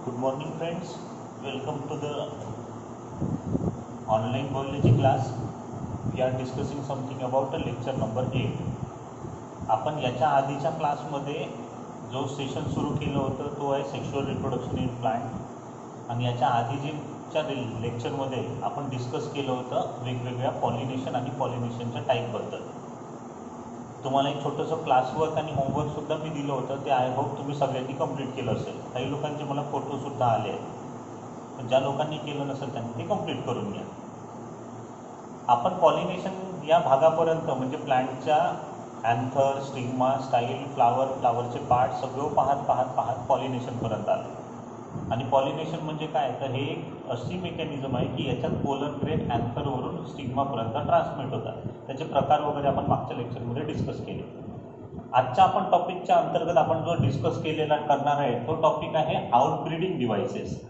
Good morning friends, welcome to the online biology class. We are discussing something about lecture number 8. आपण याच्या आधीच्या क्लासमध्ये जो session सुरू केलं होतं तो आहे सेक्शुअल रिप्रोडक्शन इन प्लांट आणि याच्या आधीच्या लेक्चरमध्ये आपण डिस्कस केलं होतं वेगवेगळ्या पॉलिनेशन आणि पॉलिनेशनच्या टाईपबद्दल. तुम्हाला एक छोटंसं क्लासवर्क आणि होमवर्कसुद्धा मी दिलं होतं, ते आय होप तुम्ही सगळ्यांनी कंप्लीट केलं असेल. काही लोकांचे मला फोटोसुद्धा आले आहेत, पण ज्या लोकांनी केलं नसेल त्यांनी ते कंप्लीट करून घ्या. आपण पॉलिनेशन या भागापर्यंत म्हणजे प्लांटच्या अँथर, स्टिग्मा, स्टाईल, फ्लावरचे पार्ट सगळं पाहत पॉलिनेशनपर्यंत आलं. आणि पॉलिनेशन म्हणजे काय, तर हे एक अशी मेकॅनिझम आहे की याच्यात पोलन ग्रेन अँथरवरून स्टिग्मापर्यंत ट्रान्समिट होतात. त्याचे प्रकार वगैरे आपण मागच्या लेक्चरमध्ये डिस्कस केले. आजच्या आपण टॉपिकच्या अंतर्गत आपण जो डिस्कस केलेला करणार आहे तो टॉपिक आहे आउटब्रीडिंग डिव्हाइसेस.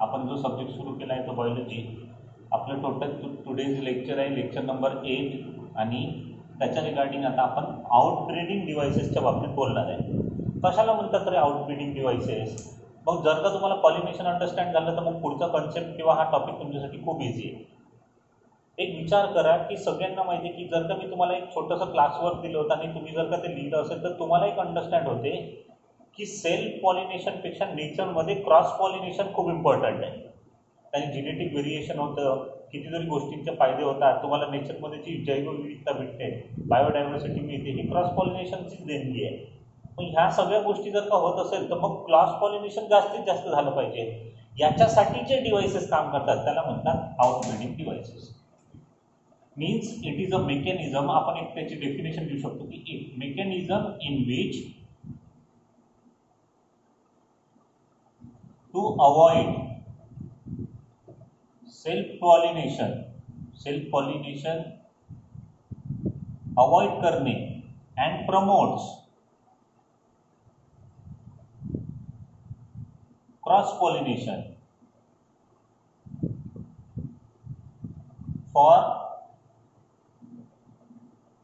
आपण जो सब्जेक्ट सुरू केला आहे तो बायोलॉजी. आपलं टोटल टुडेज लेक्चर आहे लेक्चर नंबर 8 आणि त्याच्या रिगार्डिंग आता आपण आउटब्रीडिंग डिव्हाइसेसच्या बाबतीत बोलणार आहे. कशाला म्हणतात रे आउटब्रीडिंग डिव्हाइसेस? मग जर का तुम्हाला पॉलिनेशन अंडरस्टँड झालं तर मग पुढचा कन्सेप्ट किंवा हा टॉपिक तुमच्यासाठी खूप इझी आहे. एक विचार करा की सगळ्यांना माहिती आहे की जर का मी तुम्हाला एक छोटंसं क्लासवर्क दिलं होतं आणि तुम्ही जर का ते लिहिलं असेल तर तुम्हाला एक अंडरस्टँड होते की सेल्फ पॉलिनेशनपेक्षा नेचरमध्ये क्रॉस पॉलिनेशन खूप इम्पॉर्टंट आहे. त्याने जेनेटिक व्हेरिएशन होतं, कितीतरी गोष्टींचे फायदे होतात. तुम्हाला नेचरमध्ये जी जैवविविधता भेटते, बायोडायव्हर्सिटी मिळते, ही क्रॉस पॉलिनेशनचीच देणगी आहे. मग ह्या सगळ्या गोष्टी जर का होत असेल तर मग क्रॉस पॉलिनेशन जास्तीत जास्त झालं पाहिजे. याच्यासाठी जे डिव्हाइसेस काम करतात त्याला म्हणतात outbreeding devices. Means it is a mechanism. आपण एक त्याची डेफिनेशन देऊ शकतो की एक mechanism in which to avoid self pollination avoid करणे and promotes cross pollination for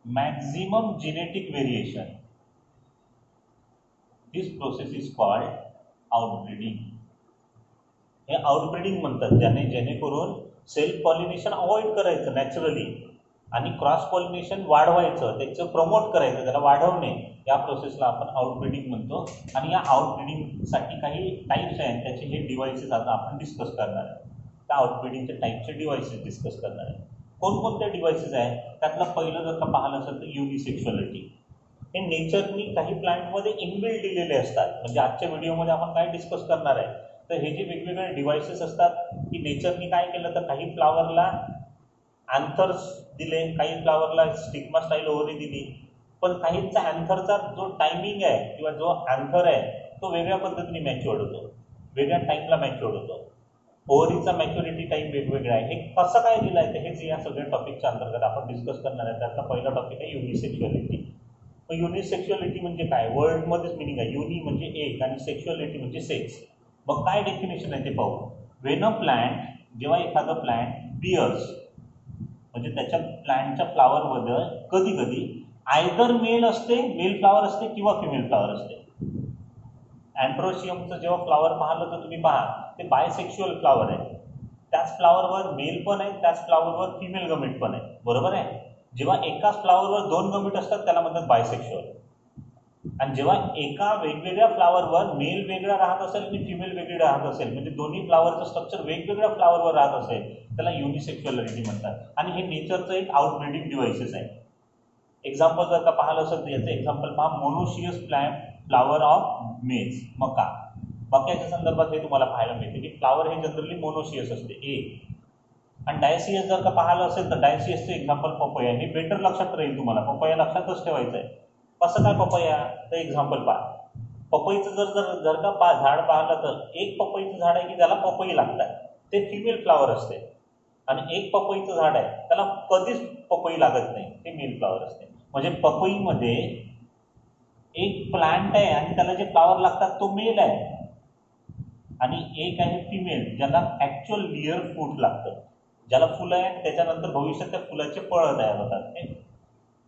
maximum genetic variation. This process is called outbreeding. हे आउटब्रीडिंग म्हणतात, जेणेकरून सेल्फ पॉलिनेशन अवॉइड करायचं नॅचरली आणि क्रॉस पॉलिनेशन वाढवायचं, त्याचं प्रमोट करायचं, त्याला वाढवणे, या प्रोसेसला आपण आउटब्रीडिंग म्हणतो. आणि या आउटब्रीडिंगसाठी काही टाईप्स आहेत, त्याचे हे डिव्हाइसेस आता आपण डिस्कस करणार आहे. त्या आउटब्रीडिंगच्या टाईपचे डिव्हाइसेस डिस्कस करणार आहे. कोणकोणते डिव्हाइसेस आहेत त्यातलं पहिलं जर का पाहिलं असेल तर युनिसेक्शुअलिटी. हे नेचरनी काही प्लांटमध्ये इनबिल्ट दिलेले असतात. म्हणजे आजच्या व्हिडिओमध्ये आपण काय डिस्कस करणार आहे तर हे जे वेगवेगळे डिव्हाइसेस असतात की नेचरनी काय केलं तर काही फ्लावरला अँथर्स दिले, काही फ्लावरला स्टिग्मा स्टाईल ओव्हरी दिली, पण काहींचा अँथरचा जो टायमिंग आहे किंवा जो अँथर आहे तो वेगळ्या पद्धतीने मॅच्युअर्ड होतो, वेगळ्या टाईमला मॅच्युअर्ड होतो. ओव्हरीचा मॅच्युरिटी टाईम वेगवेगळा आहे. हे कसं काय दिलं आहे तर हेच या सगळ्या टॉपिकच्या अंतर्गत आपण डिस्कस करणार आहे. त्यातला पहिला टॉपिक आहे युनिसेक्शुअलिटी. मग युनिसेक्शुअलिटी म्हणजे काय? वर्डमध्येच मिनिंग आहे. युनि म्हणजे एक आणि सेक्शुअलिटी म्हणजे सेक्स. मग काय डेफिनेशन आहे ते पाहू. व्हेन अ प्लांट, जेव्हा एखादं प्लांट बिअर्स म्हणजे त्याच्या प्लांटच्या फ्लावरमध्ये कधी कधी आयदर मेल असते, मेल फ्लावर असते किंवा फिमेल फ्लावर असते. अँड्रोशियमचं जेव्हा फ्लावर पाहिलं तर तुम्ही पहा ते बायसेक्शुअल फ्लावर आहे. त्याच फ्लावरवर मेल पण आहे, त्याच फ्लावरवर फिमेल गमीट पण आहे, बरोबर आहे. जेव्हा एकाच फ्लावरवर 2 गमीट असतात त्याला म्हणतात बायसेक्शुअल. आणि जेव्हा एका वेगवेगळ्या फ्लावरवर मेल वेगळा राहत असेल आणि फिमेल वेगळी राहत असेल, म्हणजे दोन्ही फ्लावरचं स्ट्रक्चर वेगवेगळ्या फ्लावरवर राहत असेल त्याला युनिसेक्शुअलिटी म्हणतात. आणि हे नेचरचं एक आउटब्रीडिंग डिव्हाइसेस आहे. एक्झाम्पल जर का पाहिलं असेल तर याचं एक्झाम्पल पहा. मोनोशियस फ्लावर ऑफ मेज, मक्याच्या संदर्भात हे तुम्हाला पाहायला मिळते की फ्लावर हे जनरली मोनोशियस असते एक. आणि डायसियस जर का पाहिलं असेल तर डायसियसचं एक्झाम्पल पपया. हे बेटर लक्षात राहील तुम्हाला, पपया लक्षातच ठेवायचं आहे. कसं काय पपया तर एक्झाम्पल पहा. पपईचं जर का झाड पाहिलं तर एक पपईचं झाड आहे की त्याला पपई लागतात, ते फिमेल फ्लावर असते. आणि एक पपईचं झाड आहे त्याला कधीच पपई लागत नाही, ते मेल फ्लावर असते. म्हणजे पपईमध्ये एक प्लांट आहे आणि त्याला जे फ्लावर लागतात तो मेल आहे आणि एक आहे फिमेल ज्याला ॲक्च्युअल लिअर फ्रूट लागतं, ज्याला फुलं आहेत त्याच्यानंतर भविष्यात त्या फुलाचे फळं तयार होतात.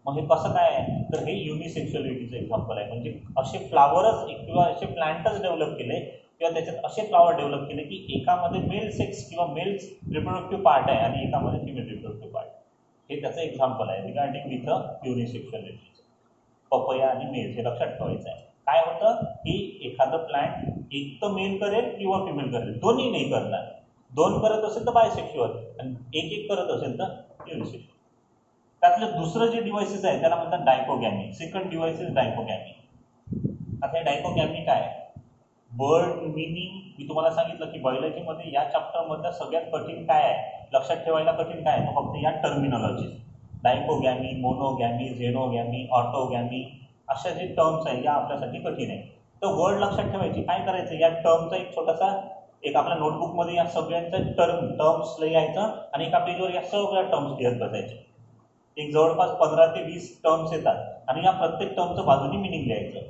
मग हे कसं काय आहे तर हे युनिसेक्शुअलिटीचं एक्झाम्पल आहे. म्हणजे असे फ्लावरच किंवा असे प्लांटच डेव्हलप केले किंवा त्याच्यात असे फ्लावर डेव्हलप केले की एकामध्ये मेल सेक्स किंवा मेल रिप्रोडक्टिव्ह पार्ट आहे आणि एकामध्ये फिमेल रिप्रोडक्टिव्ह पार्ट. हे त्याचं एक्झाम्पल आहे रिगार्डिंग विथ युनिसेक्शुअलिटी. पपया आणि मेल हे लक्षात ठेवायचं आहे. काय होतं की एखादं प्लांट एक तर मेल करेल किंवा फिमेल करेल, दोन्ही नाही करणार. दोन करत असेल तर बायसेक्शुअल आणि एक करत असेल तर युनिसेक्शुअल. त्यातलं दुसरं जे डिव्हाइसेस आहे त्याला म्हणतात dichogamy. Second device is dichogamy. आता हे डायकोगॅमी काय? वर्ड मिनिंग मी तुम्हाला सांगितलं की बायोलॉजीमध्ये या चॅप्टरमधलं सगळ्यात कठीण काय आहे, लक्षात ठेवायला कठीण काय आहे, फक्त या टर्मिनॉलॉजी. डायकोगॅमी, मोनोगॅमी, झेनोगॅमी, ऑटोगॅमी अशा जे टर्म्स आहेत या आपल्यासाठी कठीण आहे. तर वर्ड लक्षात ठेवायची. काय करायचं, या टर्मचा एक छोटासा एक आपल्या नोटबुकमध्ये या सगळ्यांचं टर्म्स लिहायचं आणि एका पेजवर या सगळ्या टर्म्स लिहत बसायचे. एक जवळपास 15 ते 20 टर्म्स येतात आणि या प्रत्येक टर्मचं बाजूनी मिनिंग लिहायचं.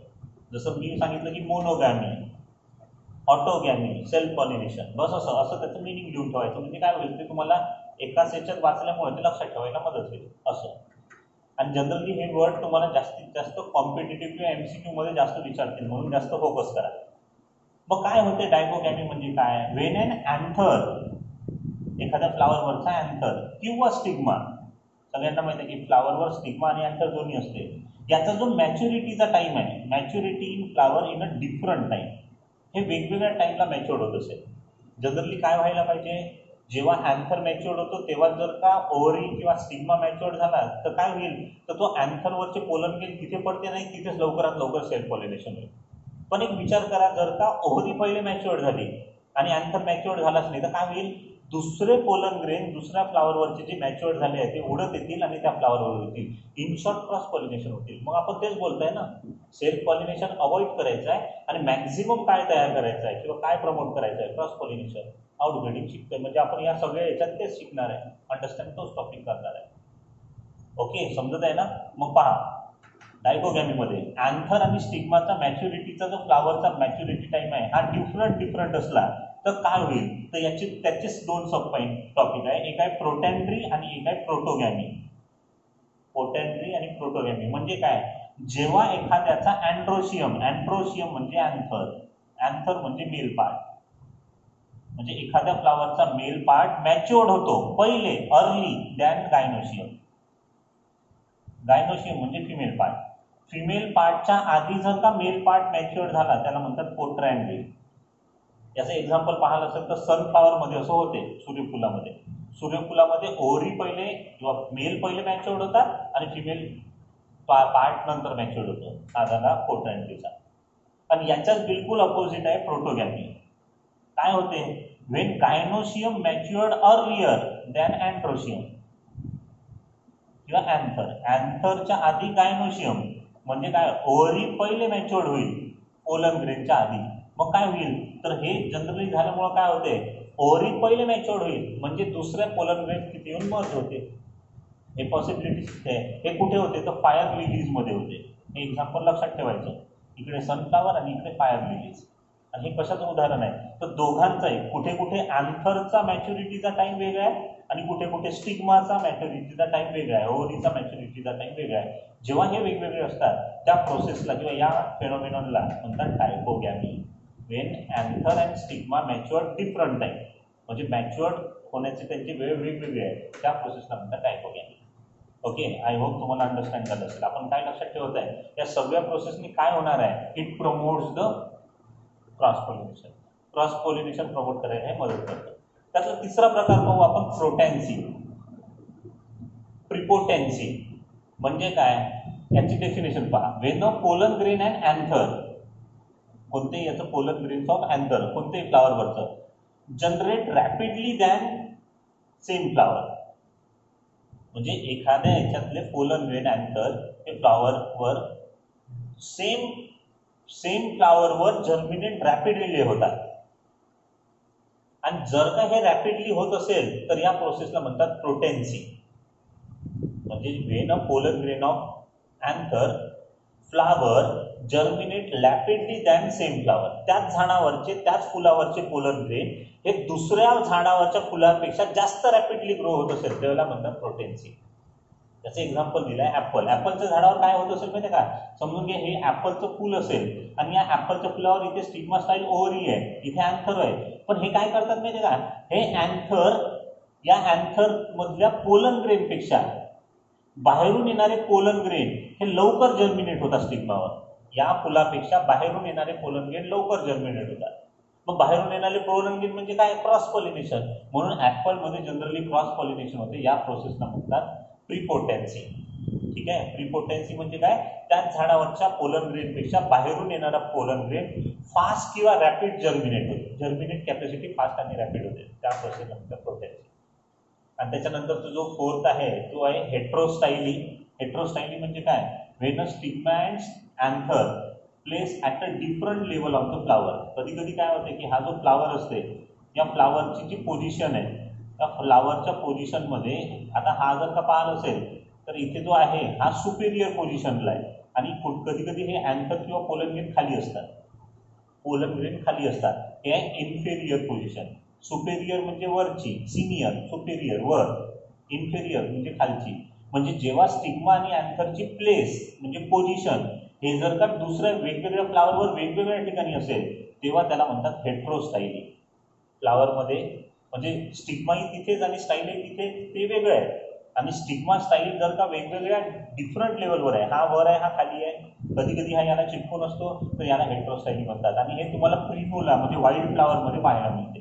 जसं मी सांगितलं की मोनोगॅमी, ऑटोगॅमी, सेल्फ पॉलिनेशन, बस असं त्याचं मिनिंग लिहून ठेवायचं. म्हणजे काय होईल ते तुम्हाला एकाच याच्यात वाचल्यामुळे ते लक्षात ठेवायला मदत होईल असं. आणि जनरली हे वर्ड तुम्हाला जास्तीत जास्त कॉम्पिटेटिव्ह किंवा MCQ मध्ये जास्त विचारतील म्हणून जास्त फोकस करा. मग काय होते डायकोगॅमी म्हणजे काय? वेन एन अँथर, एखाद्या फ्लावरवरचा अँथर किंवा स्टिग्मा, सगळ्यांना माहिती आहे की फ्लावरवर स्टिग्मा आणि अँथर दोन्ही असते. याचा जो मॅच्युरिटीचा टाइम आहे, maturity in flower in a different time, हे वेगवेगळ्या टाइमला मॅच्युअर्ड होत असेल. जनरली काय व्हायला पाहिजे, जेव्हा अँथर मॅच्युअर्ड होतो तेव्हा जर का ओव्हरी किंवा स्टिग्मा मॅच्युअर्ड झाला तर काय होईल, तर तो अँथरवरचे पोलन ग्रेन तिथे पडते नाही, तिथेच लवकरात लवकर सेल्फ पॉलिनेशन होईल. पण एक विचार करा, जर का ओव्हरी पहिले मॅच्युअर्ड झाली आणि अँथर मॅच्युअर्ड झालाच नाही तर काय होईल, दुसरे पोलन ग्रेन दुसऱ्या फ्लावरवरचे जे मॅच्युअर्ड झाले आहे ते उडत येतील आणि त्या फ्लावरवर येतील. इन शॉर्ट क्रॉस पॉलिनेशन होतील. मग आपण तेच बोलताय ना, सेल्फ पॉलिनेशन अवॉइड करायचं आहे आणि मॅक्झिमम काय तयार करायचं आहे किंवा काय प्रमोट करायचं आहे, क्रॉस पॉलिनेशन, आउटब्रीडिंग शिकतोय. म्हणजे आपण या सगळ्या याच्यात तेच शिकणार आहे, अंडरस्टँड तोच टॉपिक करणार आहे. ओके, समजत आहे ना? मग पहा, डायकोगॅमीमध्ये अँथर आणि स्टिग्माचा मॅच्युरिटीचा जो फ्लावरचा मॅच्युरिटी टाइम आहे हा डिफरंट असला तर काय होईल, तर त्याचेच दोन सब टॉपिक आहे. एक आहे प्रोटॅन्ड्री आणि एक आहे प्रोटोगॅमी. प्रोटॅन्ड्री आणि प्रोटोगॅमी म्हणजे काय, जेव्हा एखाद्याचा अँड्रोशियम म्हणजे अँथर म्हणजे मेल पार्ट, म्हणजे एखाद्या फ्लावरचा मेल पार्ट मॅच्युअर्ड होतो पहिले, अर्ली दॅन गायनोशियम. गायनोशियम म्हणजे फिमेल पार्ट. फिमेल पार्टच्या आधी जर का मेल पार्ट मॅच्युअर्ड झाला त्याला म्हणतात प्रोटॅन्ड्री. याचं एक्झाम्पल पाहायला असेल तर सनफ्लावरमध्ये असं होते, सूर्यफुलामध्ये ओव्हरी पहिले किंवा मेल पहिले मॅच्युअर्ड होतात आणि फिमेल पार्ट नंतर मॅच्युअर्ड होतो, हा झाला प्रोटॅन्ड्रीचा. आणि याच्याच बिलकुल अपोजिट आहे प्रोटोगॅमी. काय होते, when gynoecium matured earlier than androecium किंवा अँथरच्या आधी गायनोशियम म्हणजे काय, ओव्हरी पहिले मॅच्युअर्ड होईल पोलन ग्रेनच्या आधी. मग काय होईल, तर हे जनरली झाल्यामुळे काय होते, ओव्हरी पहिले मॅच्युअर्ड होईल म्हणजे दुसऱ्या पोलन ग्रेन तिथे येऊन मर्ज होते. हे पॉसिबिलिटीज आहे. हे कुठे होते, तर फायर लिलीज मध्ये होते. हे एक्झाम्पल लक्षात ठेवायचं. इकडे सनफ्लावर आणि इकडे फायर लिलीज. आणि हे कशाचं उदाहरण आहे, तर दोघांचाही कुठे कुठे अँथरचा मॅच्युरिटीचा टाइम वेगळा आहे आणि कुठे कुठे स्टिग्माचा मॅच्युरिटीचा टाइम वेगळा आहे, ओव्हरीचा मॅच्युरिटीचा टाइम वेगळा आहे. जेव्हा हे वेगवेगळे असतात त्या प्रोसेसला किंवा या फेनॉमेनॉनला म्हणतात dichogamy. When anther and stigma matured different time, म्हणजे मॅच्युअर्ड होण्याची त्यांची वेळ वेगवेगळी आहे, त्या प्रोसेसला म्हणतात डायकोगॅमी. ओके, आय होप तुम्हाला अंडरस्टँड झालं असेल. आपण काय लक्षात ठेवत आहे, या सगळ्या प्रोसेसनी काय होणार आहे, it promotes the cross pollination. Cross pollination promote करायला हे मदत करतं. त्याचा तिसरा प्रकार पाहू आपण, प्रोटॅन्सी. प्रिपोटेन्सी म्हणजे काय, याची डेफिनेशन पहा. When a pollen grain and anther, कोणतेही याचं पोलन ग्रेन्स ऑफ अँथर कोणतेही फ्लावरवरचं, generate rapidly than same flower. म्हणजे एखाद्या याच्यातले पोलन ग्रेन अँथर हे फ्लावरवर सेम फ्लावरवर जर्मिनेट रॅपिडली होतात. आणि जर का हे रॅपिडली होत असेल तर या प्रोसेसला म्हणतात प्रोटेन्सी. म्हणजे Wien a pollen grain of anther flower germinate rapidly than same flower, त्याच झाडावरचे त्याच फुलावरचे पोलन ग्रेन हे दुसऱ्या झाडावरच्या फुलापेक्षा जास्त रॅपिडली ग्रो होत असेल त्याला म्हणतात प्रोटेन्सी. त्याचं एक्झाम्पल दिलं आहे ॲपल. ॲपलच्या झाडावर काय होत असेल माहिती आहे का? समजून घ्या, हे ॲपलचं फूल असेल आणि या ॲपलच्या फुलावर इथे स्टिग्मा स्टाईल ओव्हरी आहे, इथे अँथर आहे. पण हे काय करतात माहिती आहे का? हे अँथर, या अँथर मधल्या पोलन ग्रेनपेक्षा बाहेरून येणारे पोलन ग्रेन हे लवकर जर्मिनेट होतात स्टिग्मावर. या फुलापेक्षा बाहेरून येणारे पोलन ग्रेन लवकर जर्मिनेट होतात. मग बाहेरून येणारे पोलन ग्रेन म्हणजे काय? Cross pollination. म्हणून ॲपलमध्ये जनरली क्रॉस पॉलिनेशन होते. या प्रोसेसला म्हणतात प्रीपोटेन्सी. ठीक आहे, प्रीपोटेन्सी म्हणजे काय? त्याच झाडावरच्या पोलन ग्रेनपेक्षा बाहेरून येणारा पोलन ग्रेन फास्ट किंवा रॅपिड जर्मिनेट होते. जर्मिनेट कॅपॅसिटी फास्ट आणि रॅपिड होते, त्या प्रोसेसला म्हणतात पोटेन्सी. आणि त्याच्यानंतरचा जो फोर्थ आहे तो आहे हेट्रोस्टाइली. हेट्रोस्टाइली म्हणजे काय? When a stigma and anther place at a different level of the flower. कधी कधी काय होते की हा जो फ्लावर असते, या फ्लावरची जी पोझिशन आहे, त्या फ्लावरच्या पोझिशनमध्ये आता हा जर का पाहिलं असेल तर इथे जो आहे हा सुपेरियर पोझिशनला आहे आणि कधी कधी हे अँथर किंवा पोलन ग्रेन खाली असतात. पोलन ग्रेन खाली असतात, हे आहे इन्फेरियर पोझिशन. सुपेरियर म्हणजे वरची, सिनियर, सुपेरियर वर, इन्फेरियर म्हणजे खालची. म्हणजे जेव्हा स्टिग्मा आणि अँथरची प्लेस म्हणजे पोझिशन हे जर का दुसऱ्या वेगवेगळ्या फ्लावरवर वेगवेगळ्या ठिकाणी असेल तेव्हा त्याला म्हणतात हेट्रोस्टाइली. फ्लावरमध्ये म्हणजे स्टिग्माही तिथेच आणि स्टाईलही तिथे, ते वेगळं आहे. आणि स्टिग्मा स्टाईल जर का वेगवेगळ्या डिफरंट लेवलवर आहे, हा वर आहे हा खाली आहे, कधी कधी हा याला चिटकून असतो, तर याला हेट्रोस्टाइली म्हणतात. आणि हे तुम्हाला प्रिमोला म्हणजे वाईल्ड फ्लावरमध्ये पाहायला मिळते.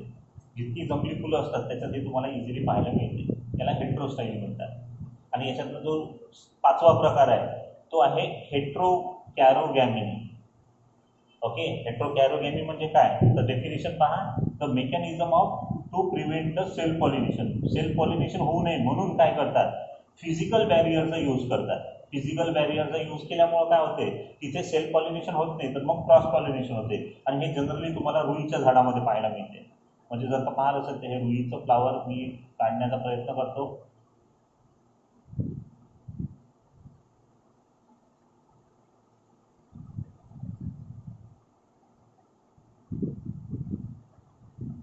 जितकी जंगली फुलं असतात त्याच्यात हे तुम्हाला इझिली पाहायला मिळते, याला हेट्रोस्टाइली म्हणतात. आणि याच्यातला जो 5वा प्रकार आहे तो आहे हेट्रोकॅरोगॅमी. ओके, हेट्रोकॅरोगॅमी म्हणजे काय? तर डेफिनेशन पहा, the mechanism of to prevent the self pollination. Self pollination होऊ नये म्हणून काय करतात? फिजिकल बॅरियरचा यूज करतात. फिजिकल बॅरियरचा यूज केल्यामुळे काय होते? तिथे सेल्फ पॉलिनेशन होत नाही तर मग क्रॉस पॉलिनेशन होते. आणि हे जनरली तुम्हाला रुईच्या झाडामध्ये पाहायला मिळते. म्हणजे जर का पाहिलं असेल तर हे रुईचं फ्लावर मी काढण्याचा प्रयत्न करतो.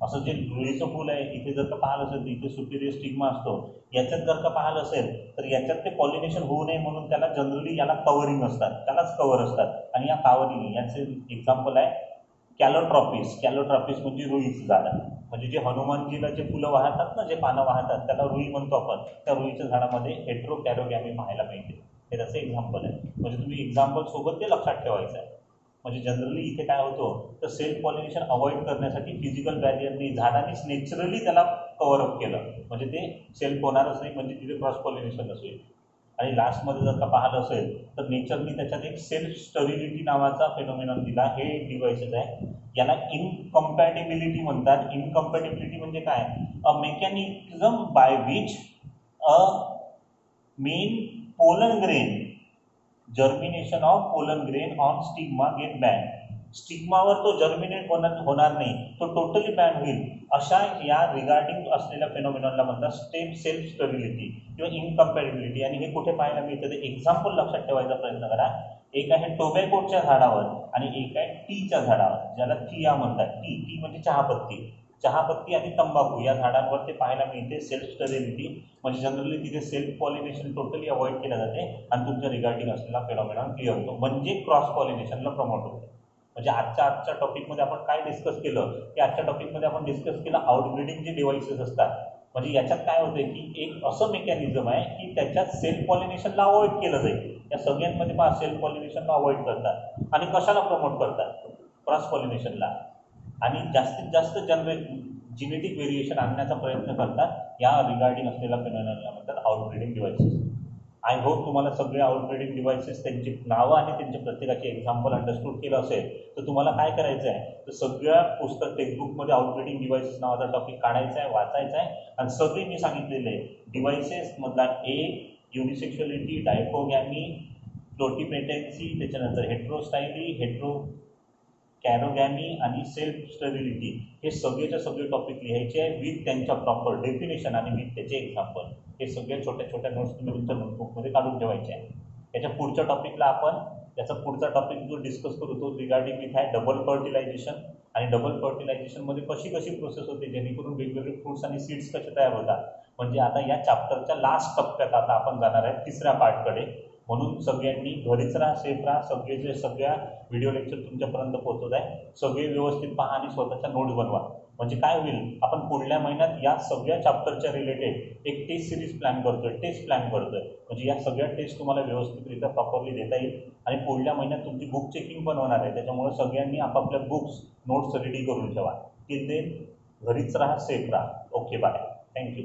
असं जे रुईचं फूल आहे इथे जर का पाहिलं असेल तर इथे सुपेरियर स्टिग्मा असतो. याच्यात जर का पाहिलं असेल तर याच्यात ते पॉलिनेशन होऊ नये म्हणून त्याला जनरली याला कवरिंग असतात, त्यालाच कवर असतात. आणि या कवरिंग याचे एक्झाम्पल आहे कॅलोट्रॉपिस. कॅलोट्रॉपिस म्हणजे रुईचं झाड. म्हणजे जे हनुमानजीला जे फुलं वाहतात ना, जे पानं वाहतात त्याला रुई म्हणतो आपण. त्या रुईच्या झाडामध्ये हेट्रोकॅरोगॅमी पाहायला मिळते. हे त्याचं एक्झाम्पल आहे. म्हणजे तुम्ही एक्झाम्पल सोबत ते लक्षात ठेवायचं आहे. म्हणजे जनरली इथे काय होतं तर सेल्फ पॉलिनेशन अवॉइड करण्यासाठी फिजिकल बॅरियरनी झाडांनीच नॅचरली त्याला कव्हर अप केलं. म्हणजे ते सेल्फ होणारच नाही, म्हणजे तिथे क्रॉस पॉलिनेशन असेल. आणि लास्टमध्ये जर का पाहिलं असेल तर नेचरनी त्याच्यात एक सेल्फ स्टरिलिटी नावाचा फेनॉमिनॉन दिला. हे डिव्हाइसेस आहे, याला इनकम्पॅटिबिलिटी म्हणतात. इनकम्पॅटिबिलिटी म्हणजे काय? A mechanism by which a main pollen grain germination of pollen grain on stigma get ban. स्टिग्मावर तो जर्मिनेट होणार नाही, तो टोटली बॅन होईल. अशा या रिगार्डिंग असलेल्या फेनॉमिनॉनला म्हणतात सेल्फ स्टरिलिटी किंवा इनकम्पॅटिबिलिटी. आणि हे कुठे पाहायला मिळतं ते एक्झाम्पल लक्षात ठेवायचा प्रयत्न करा. एक आहे टोबॅकोच्या झाडावर आणि एक आहे टीच्या झाडावर, ज्याला थिया म्हणतात. टी म्हणजे चहापत्ती. चहापत्ती आणि तंबाखू या झाडांवर ते पाहायला मिळते सेल्फ स्टरिलिटी. म्हणजे जनरली तिथे सेल्फ पॉलिनेशन टोटली अवॉइड केलं जाते आणि तुमच्या रिगार्डिंग असलेला फेनॉमिनॉन क्लिअर होतो, म्हणजे क्रॉस पॉलिनेशनला प्रमोट होतो. म्हणजे आजच्या टॉपिकमध्ये आपण काय डिस्कस केलं की आजच्या टॉपिकमध्ये आपण डिस्कस केलं आउटब्रीडिंग जे डिव्हाइसेस असतात. म्हणजे याच्यात काय होते की एक असं मेकॅनिझम आहे की त्याच्यात सेल्फ पॉलिनेशनला अवॉइड केलं जाईल. या सगळ्यांमध्ये पहा सेल्फ पॉलिनेशनला अवॉइड करतात आणि कशाला प्रमोट करतात? क्रॉस पॉलिनेशनला. आणि जास्तीत जास्त जेनेटिक व्हेरिएशन आणण्याचा प्रयत्न करतात. या रिगार्डिंग असलेल्या फेनॉमिनॉनला म्हणतात आउटब्रीडिंग डिव्हाइसेस. आय होप तुम्हाला सगळे आउटब्रीडिंग डिव्हाइसेस त्यांची नावं आणि त्यांच्या प्रत्येकाचे एक्झाम्पल अंडरस्टूड केलं असेल. तर तुम्हाला काय करायचं आहे तर सगळ्या पुस्तक टेक्स्टबुकमध्ये आउटब्रीडिंग डिव्हाइसेस नावाचा टॉपिक काढायचा आहे, वाचायचा आहे. आणि सगळे मी सांगितलेले डिव्हाइसेसमधला युनिसेक्शुअलिटी, डायकोगॅमी, फ्लोटिपेटेन्सी, त्याच्यानंतर हेट्रोस्टाइली, कॅरोगॅमी आणि सेल्फ स्टरिलिटी हे सगळेच्या सगळे टॉपिक लिहायचे आहे विथ त्यांच्या प्रॉपर डेफिनेशन आणि विथ त्याचे एक्झाम्पल. हे सगळे छोट्या छोट्या नोट्स तुम्ही तुमच्या नोटबुकमध्ये काढून ठेवायचे आहे. याच्या पुढच्या टॉपिकला आपण त्याचा पुढचा टॉपिक जो डिस्कस करू तो रिगार्डिंग विथ आहे डबल फर्टिलायझेशन आणि डबल फर्टिलायझेशनमध्ये कशी कशी प्रोसेस होते, जेणेकरून वेगवेगळे फ्रुट्स आणि सीड्स कसे तयार होतात. म्हणजे आता या चॅप्टरच्या लास्ट टप्प्यात आता आपण जाणार आहे तिसऱ्या पार्टकडे. म्हणून सगळ्यांनी घरीच राहा, सेफ राहा. सगळ्या व्हिडिओ लेक्चर तुमच्यापर्यंत पोहोचवत आहे. सगळे व्यवस्थित पहा आणि स्वतःच्या नोट्स बनवा. म्हणजे काय होईल, आपण पुढल्या महिन्यात या सगळ्या चॅप्टरच्या रिलेटेड एक टेस्ट सिरीज प्लॅन करतोय, टेस्ट प्लॅन करतोय. म्हणजे या सगळ्या टेस्ट तुम्हाला व्यवस्थितरित्या प्रॉपरली देता येईल. आणि पुढल्या महिन्यात तुमची बुक चेकिंग पण होणार आहे. त्याच्यामुळे सगळ्यांनी आपापल्या बुक्स नोट्स रेडी करून ठेवा. टिल देन घरीच राहा, सेफ राहा. Okay, bye. थँक्यू.